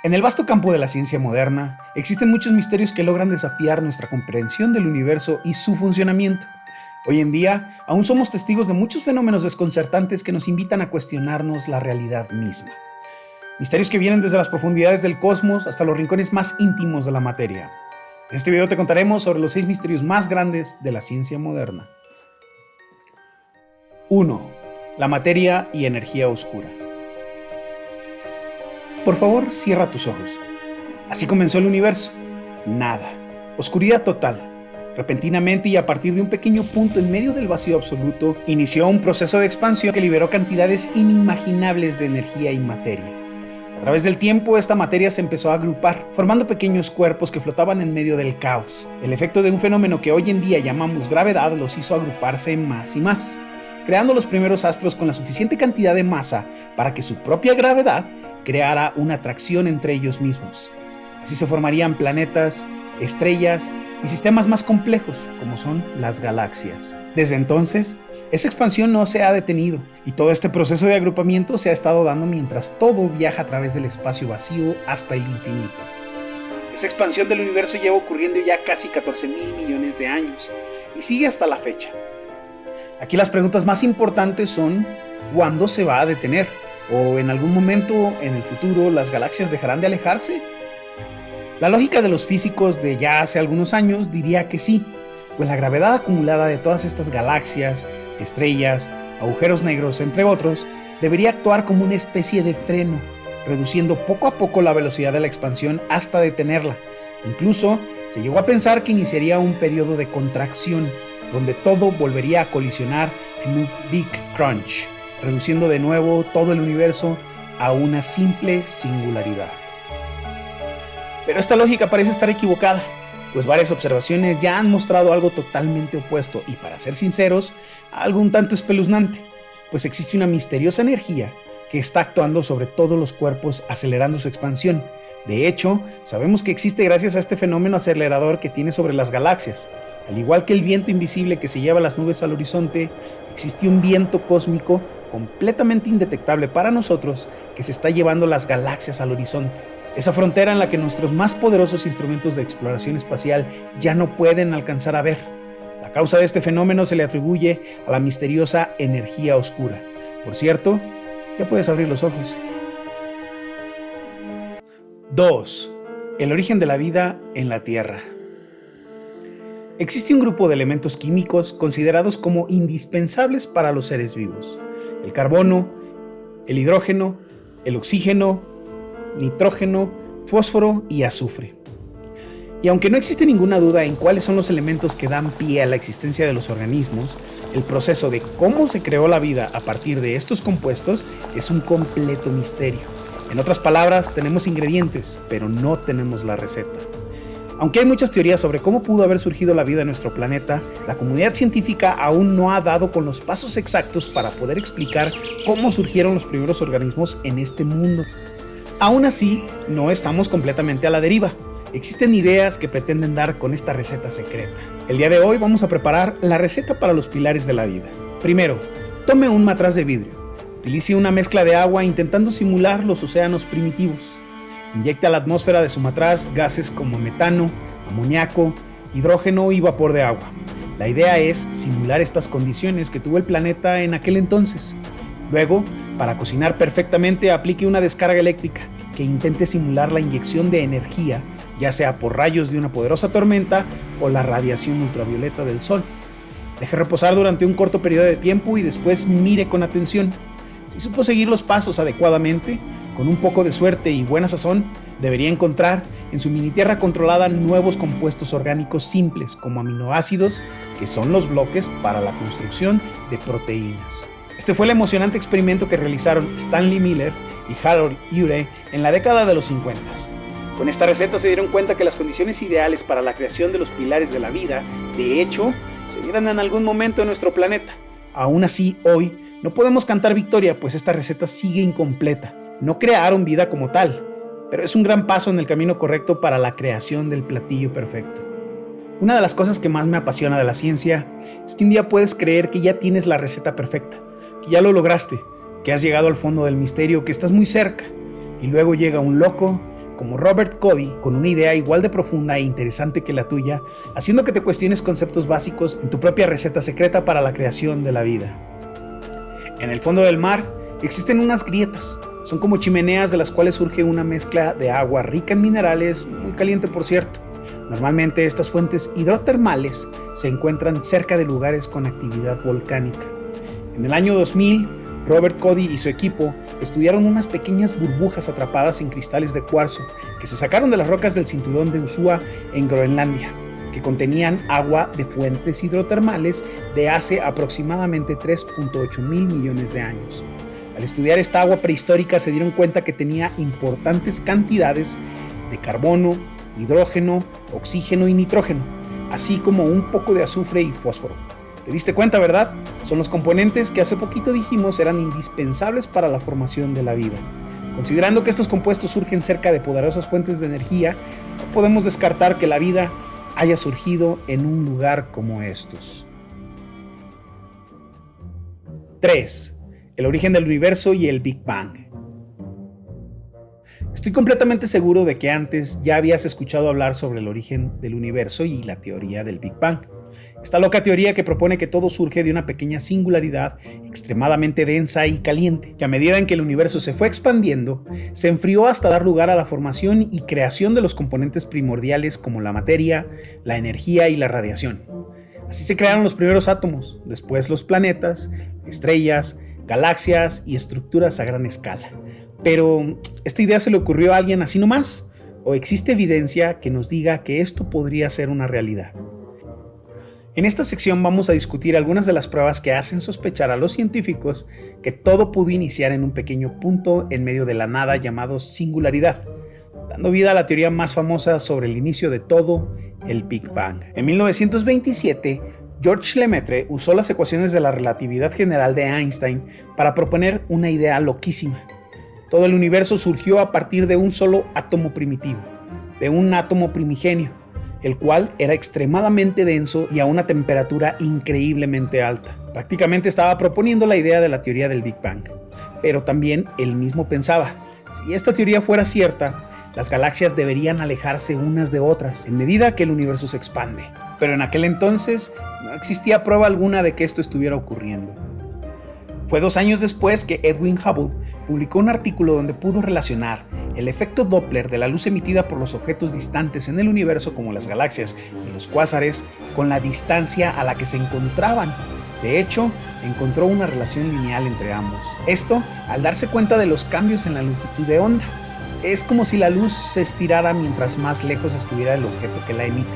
En el vasto campo de la ciencia moderna, existen muchos misterios que logran desafiar nuestra comprensión del universo y su funcionamiento. Hoy en día, aún somos testigos de muchos fenómenos desconcertantes que nos invitan a cuestionarnos la realidad misma. Misterios que vienen desde las profundidades del cosmos hasta los rincones más íntimos de la materia. En este video te contaremos sobre los 6 misterios más grandes de la ciencia moderna. 1. La materia y energía oscura. Por favor, cierra tus ojos. Así comenzó el universo. Nada. Oscuridad total. Repentinamente y a partir de un pequeño punto en medio del vacío absoluto, inició un proceso de expansión que liberó cantidades inimaginables de energía y materia. A través del tiempo, esta materia se empezó a agrupar, formando pequeños cuerpos que flotaban en medio del caos. El efecto de un fenómeno que hoy en día llamamos gravedad los hizo agruparse más y más, creando los primeros astros con la suficiente cantidad de masa para que su propia gravedad creara una atracción entre ellos mismos. Así se formarían planetas, estrellas y sistemas más complejos, como son las galaxias. Desde entonces, esa expansión no se ha detenido, y todo este proceso de agrupamiento se ha estado dando mientras todo viaja a través del espacio vacío hasta el infinito. Esa expansión del universo lleva ocurriendo ya casi 14.000 millones de años, y sigue hasta la fecha. Aquí las preguntas más importantes son: ¿cuándo se va a detener? ¿O en algún momento en el futuro las galaxias dejarán de alejarse? La lógica de los físicos de ya hace algunos años diría que sí, pues la gravedad acumulada de todas estas galaxias, estrellas, agujeros negros, entre otros, debería actuar como una especie de freno, reduciendo poco a poco la velocidad de la expansión hasta detenerla. Incluso se llegó a pensar que iniciaría un periodo de contracción, donde todo volvería a colisionar en un Big Crunch, reduciendo de nuevo todo el universo a una simple singularidad. Pero esta lógica parece estar equivocada, pues varias observaciones ya han mostrado algo totalmente opuesto y, para ser sinceros, algo un tanto espeluznante, pues existe una misteriosa energía que está actuando sobre todos los cuerpos acelerando su expansión. De hecho, sabemos que existe gracias a este fenómeno acelerador que tiene sobre las galaxias. Al igual que el viento invisible que se lleva las nubes al horizonte, existe un viento cósmico completamente indetectable para nosotros que se está llevando las galaxias al horizonte. Esa frontera en la que nuestros más poderosos instrumentos de exploración espacial ya no pueden alcanzar a ver. La causa de este fenómeno se le atribuye a la misteriosa energía oscura. Por cierto, ya puedes abrir los ojos. 2. El origen de la vida en la Tierra. Existe un grupo de elementos químicos considerados como indispensables para los seres vivos: el carbono, el hidrógeno, el oxígeno, nitrógeno, fósforo y azufre. Y aunque no existe ninguna duda en cuáles son los elementos que dan pie a la existencia de los organismos, el proceso de cómo se creó la vida a partir de estos compuestos es un completo misterio. En otras palabras, tenemos ingredientes, pero no tenemos la receta. Aunque hay muchas teorías sobre cómo pudo haber surgido la vida en nuestro planeta, la comunidad científica aún no ha dado con los pasos exactos para poder explicar cómo surgieron los primeros organismos en este mundo. Aún así, no estamos completamente a la deriva. Existen ideas que pretenden dar con esta receta secreta. El día de hoy vamos a preparar la receta para los pilares de la vida. Primero, tome un matraz de vidrio. Utilice una mezcla de agua intentando simular los océanos primitivos. Inyecte a la atmósfera de su matraz gases como metano, amoníaco, hidrógeno y vapor de agua. La idea es simular estas condiciones que tuvo el planeta en aquel entonces. Luego, para cocinar perfectamente, aplique una descarga eléctrica que intente simular la inyección de energía, ya sea por rayos de una poderosa tormenta o la radiación ultravioleta del sol. Deje reposar durante un corto periodo de tiempo y después mire con atención. Si supo seguir los pasos adecuadamente, con un poco de suerte y buena sazón, debería encontrar en su mini tierra controlada nuevos compuestos orgánicos simples como aminoácidos, que son los bloques para la construcción de proteínas. Este fue el emocionante experimento que realizaron Stanley Miller y Harold Urey en la década de los 50. Con esta receta se dieron cuenta que las condiciones ideales para la creación de los pilares de la vida, de hecho, se dieran en algún momento en nuestro planeta. Aún así, hoy no podemos cantar victoria, pues esta receta sigue incompleta. No crearon vida como tal, pero es un gran paso en el camino correcto para la creación del platillo perfecto. Una de las cosas que más me apasiona de la ciencia es que un día puedes creer que ya tienes la receta perfecta, que ya lo lograste, que has llegado al fondo del misterio, que estás muy cerca, y luego llega un loco como Robert Cody, con una idea igual de profunda e interesante que la tuya, haciendo que te cuestiones conceptos básicos en tu propia receta secreta para la creación de la vida. En el fondo del mar existen unas grietas. Son como chimeneas de las cuales surge una mezcla de agua rica en minerales, muy caliente por cierto. Normalmente estas fuentes hidrotermales se encuentran cerca de lugares con actividad volcánica. En el año 2000, Robert Cody y su equipo estudiaron unas pequeñas burbujas atrapadas en cristales de cuarzo que se sacaron de las rocas del cinturón de Usua en Groenlandia, que contenían agua de fuentes hidrotermales de hace aproximadamente 3.8 mil millones de años. Al estudiar esta agua prehistórica se dieron cuenta que tenía importantes cantidades de carbono, hidrógeno, oxígeno y nitrógeno, así como un poco de azufre y fósforo. ¿Te diste cuenta, verdad? Son los componentes que hace poquito dijimos eran indispensables para la formación de la vida. Considerando que estos compuestos surgen cerca de poderosas fuentes de energía, no podemos descartar que la vida haya surgido en un lugar como estos. 3. El origen del universo y el Big Bang. Estoy completamente seguro de que antes ya habías escuchado hablar sobre el origen del universo y la teoría del Big Bang. Esta loca teoría que propone que todo surge de una pequeña singularidad extremadamente densa y caliente, que a medida en que el universo se fue expandiendo, se enfrió hasta dar lugar a la formación y creación de los componentes primordiales como la materia, la energía y la radiación. Así se crearon los primeros átomos, después los planetas, estrellas, galaxias y estructuras a gran escala. Pero, ¿esta idea se le ocurrió a alguien así nomás? ¿O existe evidencia que nos diga que esto podría ser una realidad? En esta sección vamos a discutir algunas de las pruebas que hacen sospechar a los científicos que todo pudo iniciar en un pequeño punto en medio de la nada llamado singularidad, dando vida a la teoría más famosa sobre el inicio de todo, el Big Bang. En 1927, Georges Lemaitre usó las ecuaciones de la relatividad general de Einstein para proponer una idea loquísima. Todo el universo surgió a partir de un solo átomo primitivo, de un átomo primigenio, el cual era extremadamente denso y a una temperatura increíblemente alta. Prácticamente estaba proponiendo la idea de la teoría del Big Bang, pero también él mismo pensaba, si esta teoría fuera cierta, las galaxias deberían alejarse unas de otras en medida que el universo se expande. Pero en aquel entonces no existía prueba alguna de que esto estuviera ocurriendo. Fue 2 años después que Edwin Hubble publicó un artículo donde pudo relacionar el efecto Doppler de la luz emitida por los objetos distantes en el universo como las galaxias y los cuásares con la distancia a la que se encontraban. De hecho, encontró una relación lineal entre ambos. Esto al darse cuenta de los cambios en la longitud de onda. Es como si la luz se estirara mientras más lejos estuviera el objeto que la emite.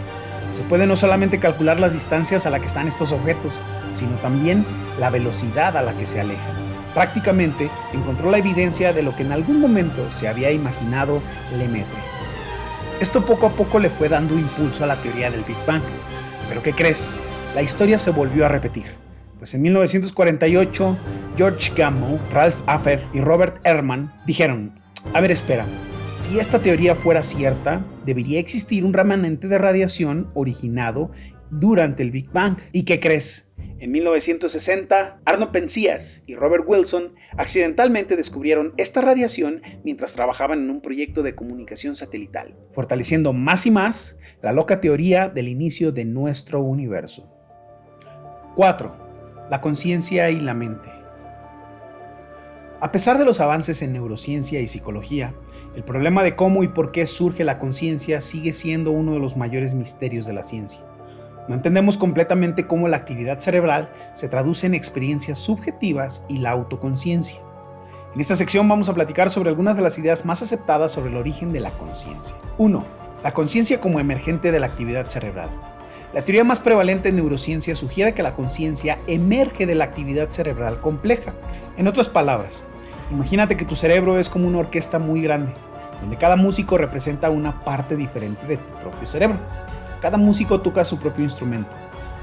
Se puede no solamente calcular las distancias a las que están estos objetos, sino también la velocidad a la que se alejan. Prácticamente encontró la evidencia de lo que en algún momento se había imaginado Lemaitre. Esto poco a poco le fue dando impulso a la teoría del Big Bang. ¿Pero qué crees? La historia se volvió a repetir. Pues en 1948, George Gamow, Ralph Afer y Robert Ehrman dijeron, a ver, espera, si esta teoría fuera cierta, debería existir un remanente de radiación originado durante el Big Bang. ¿Y qué crees? En 1960, Arno Penzias y Robert Wilson accidentalmente descubrieron esta radiación mientras trabajaban en un proyecto de comunicación satelital, fortaleciendo más y más la loca teoría del inicio de nuestro universo. 4. La conciencia y la mente. A pesar de los avances en neurociencia y psicología, el problema de cómo y por qué surge la conciencia sigue siendo uno de los mayores misterios de la ciencia. No entendemos completamente cómo la actividad cerebral se traduce en experiencias subjetivas y la autoconciencia. En esta sección vamos a platicar sobre algunas de las ideas más aceptadas sobre el origen de la conciencia. 1. La conciencia como emergente de la actividad cerebral. La teoría más prevalente en neurociencia sugiere que la conciencia emerge de la actividad cerebral compleja. En otras palabras, imagínate que tu cerebro es como una orquesta muy grande, donde cada músico representa una parte diferente de tu propio cerebro. Cada músico toca su propio instrumento,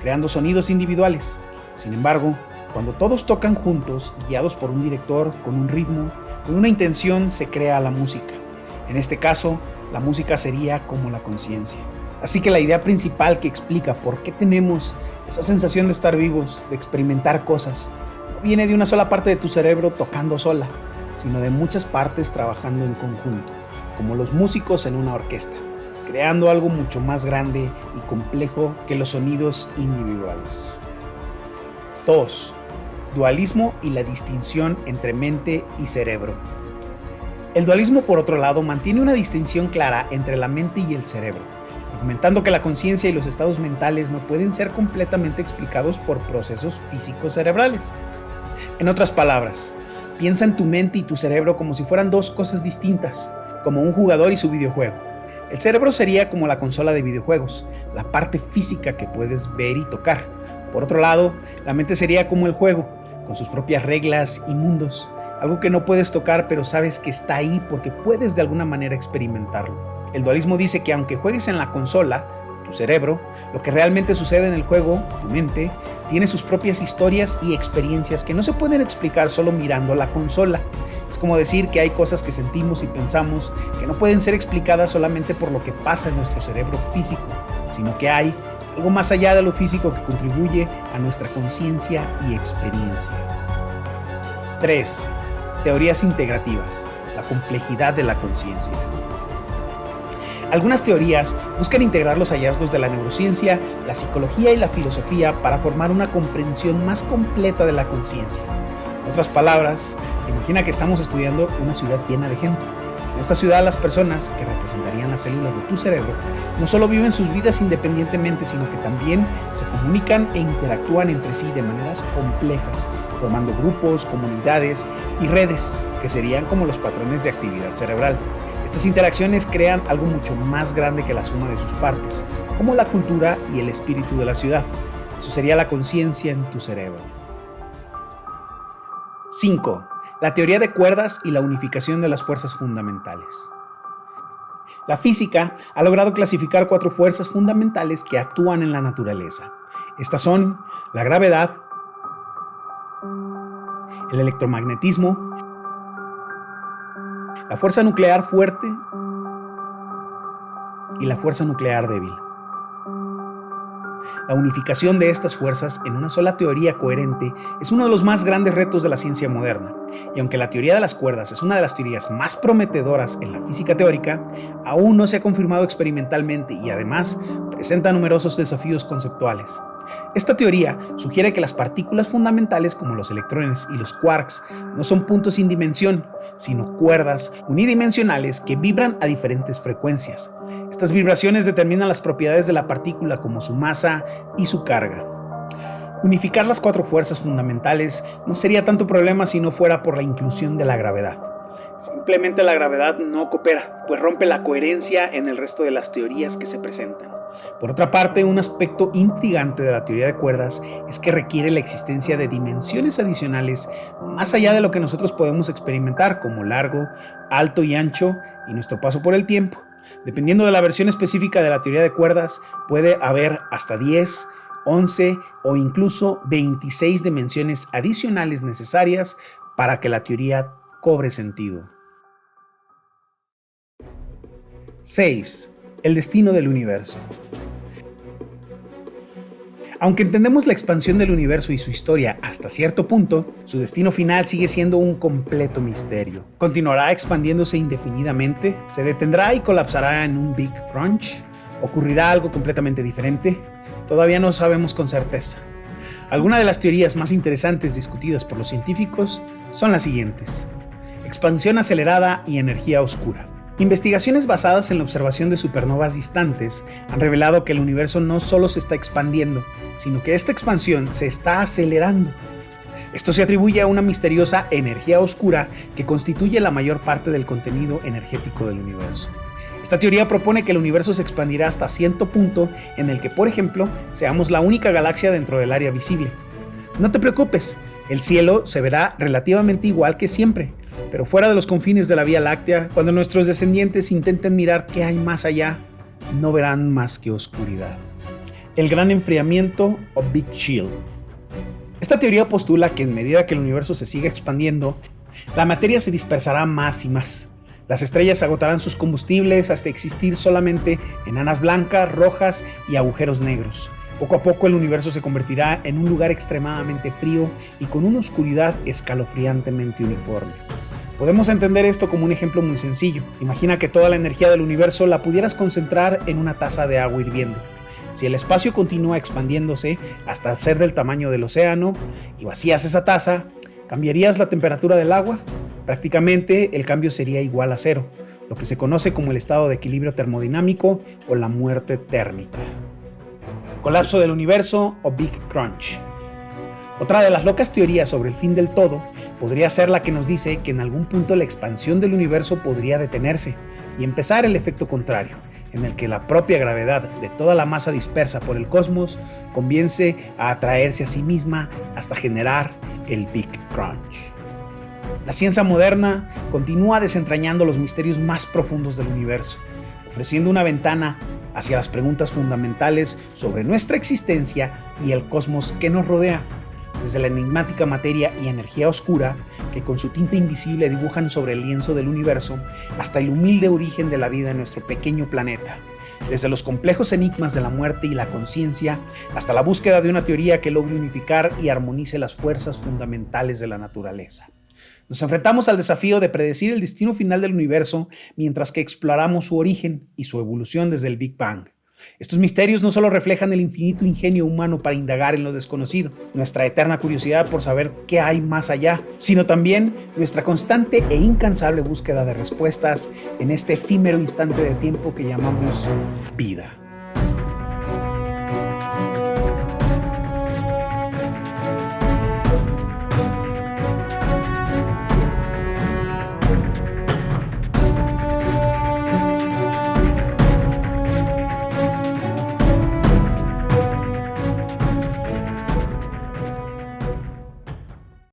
creando sonidos individuales. Sin embargo, cuando todos tocan juntos, guiados por un director, con un ritmo, con una intención, se crea la música. En este caso, la música sería como la conciencia. Así que la idea principal que explica por qué tenemos esa sensación de estar vivos, de experimentar cosas, no viene de una sola parte de tu cerebro tocando sola, sino de muchas partes trabajando en conjunto. como los músicos en una orquesta, creando algo mucho más grande y complejo que los sonidos individuales. 2. Dualismo y la distinción entre mente y cerebro. El dualismo, por otro lado, mantiene una distinción clara entre la mente y el cerebro, argumentando que la conciencia y los estados mentales no pueden ser completamente explicados por procesos físicos cerebrales. En otras palabras, piensa en tu mente y tu cerebro como si fueran dos cosas distintas, como un jugador y su videojuego. El cerebro sería como la consola de videojuegos, la parte física que puedes ver y tocar. Por otro lado, la mente sería como el juego, con sus propias reglas y mundos, algo que no puedes tocar pero sabes que está ahí porque puedes de alguna manera experimentarlo. El dualismo dice que aunque juegues en la consola, tu cerebro, lo que realmente sucede en el juego, tu mente, tiene sus propias historias y experiencias que no se pueden explicar solo mirando la consola. Es como decir que hay cosas que sentimos y pensamos que no pueden ser explicadas solamente por lo que pasa en nuestro cerebro físico, sino que hay algo más allá de lo físico que contribuye a nuestra conciencia y experiencia. 3. Teorías integrativas, la complejidad de la conciencia. Algunas teorías buscan integrar los hallazgos de la neurociencia, la psicología y la filosofía para formar una comprensión más completa de la conciencia. En otras palabras, imagina que estamos estudiando una ciudad llena de gente. En esta ciudad, las personas, que representarían las células de tu cerebro, no solo viven sus vidas independientemente, sino que también se comunican e interactúan entre sí de maneras complejas, formando grupos, comunidades y redes, que serían como los patrones de actividad cerebral. Estas interacciones crean algo mucho más grande que la suma de sus partes, como la cultura y el espíritu de la ciudad. Eso sería la conciencia en tu cerebro. 5. La teoría de cuerdas y la unificación de las fuerzas fundamentales. La física ha logrado clasificar 4 fuerzas fundamentales que actúan en la naturaleza. Estas son la gravedad, el electromagnetismo, la fuerza nuclear fuerte y la fuerza nuclear débil. La unificación de estas fuerzas en una sola teoría coherente es uno de los más grandes retos de la ciencia moderna, y aunque la teoría de las cuerdas es una de las teorías más prometedoras en la física teórica, aún no se ha confirmado experimentalmente y además presenta numerosos desafíos conceptuales. Esta teoría sugiere que las partículas fundamentales como los electrones y los quarks no son puntos sin dimensión, sino cuerdas unidimensionales que vibran a diferentes frecuencias. Estas vibraciones determinan las propiedades de la partícula como su masa y su carga. Unificar las 4 fuerzas fundamentales no sería tanto problema si no fuera por la inclusión de la gravedad. Simplemente la gravedad no coopera, pues rompe la coherencia en el resto de las teorías que se presentan. Por otra parte, un aspecto intrigante de la teoría de cuerdas es que requiere la existencia de dimensiones adicionales más allá de lo que nosotros podemos experimentar, como largo, alto y ancho, y nuestro paso por el tiempo. Dependiendo de la versión específica de la teoría de cuerdas, puede haber hasta 10, 11 o incluso 26 dimensiones adicionales necesarias para que la teoría cobre sentido. 6. El destino del universo. Aunque entendemos la expansión del universo y su historia hasta cierto punto, su destino final sigue siendo un completo misterio. ¿Continuará expandiéndose indefinidamente? ¿Se detendrá y colapsará en un Big Crunch? ¿Ocurrirá algo completamente diferente? Todavía no sabemos con certeza. Algunas de las teorías más interesantes discutidas por los científicos son las siguientes: expansión acelerada y energía oscura. Investigaciones basadas en la observación de supernovas distantes han revelado que el universo no solo se está expandiendo, sino que esta expansión se está acelerando. Esto se atribuye a una misteriosa energía oscura que constituye la mayor parte del contenido energético del universo. Esta teoría propone que el universo se expandirá hasta cierto punto en el que, por ejemplo, seamos la única galaxia dentro del área visible. No te preocupes, el cielo se verá relativamente igual que siempre, pero fuera de los confines de la Vía Láctea, cuando nuestros descendientes intenten mirar qué hay más allá, no verán más que oscuridad. El gran enfriamiento o Big Chill. Esta teoría postula que en medida que el universo se siga expandiendo, la materia se dispersará más y más. Las estrellas agotarán sus combustibles hasta existir solamente enanas blancas, rojas y agujeros negros. Poco a poco el universo se convertirá en un lugar extremadamente frío y con una oscuridad escalofriantemente uniforme. Podemos entender esto como un ejemplo muy sencillo. Imagina que toda la energía del universo la pudieras concentrar en una taza de agua hirviendo. Si el espacio continúa expandiéndose hasta ser del tamaño del océano y vacías esa taza, ¿cambiarías la temperatura del agua? Prácticamente el cambio sería igual a cero, lo que se conoce como el estado de equilibrio termodinámico o la muerte térmica. Colapso del universo o Big Crunch. Otra de las locas teorías sobre el fin del todo podría ser la que nos dice que en algún punto la expansión del universo podría detenerse y empezar el efecto contrario, en el que la propia gravedad de toda la masa dispersa por el cosmos comience a atraerse a sí misma hasta generar el Big Crunch. La ciencia moderna continúa desentrañando los misterios más profundos del universo, ofreciendo una ventana hacia las preguntas fundamentales sobre nuestra existencia y el cosmos que nos rodea. Desde la enigmática materia y energía oscura que con su tinta invisible dibujan sobre el lienzo del universo, hasta el humilde origen de la vida en nuestro pequeño planeta. Desde los complejos enigmas de la muerte y la conciencia, hasta la búsqueda de una teoría que logre unificar y armonice las fuerzas fundamentales de la naturaleza. Nos enfrentamos al desafío de predecir el destino final del universo mientras que exploramos su origen y su evolución desde el Big Bang. Estos misterios no solo reflejan el infinito ingenio humano para indagar en lo desconocido, nuestra eterna curiosidad por saber qué hay más allá, sino también nuestra constante e incansable búsqueda de respuestas en este efímero instante de tiempo que llamamos vida.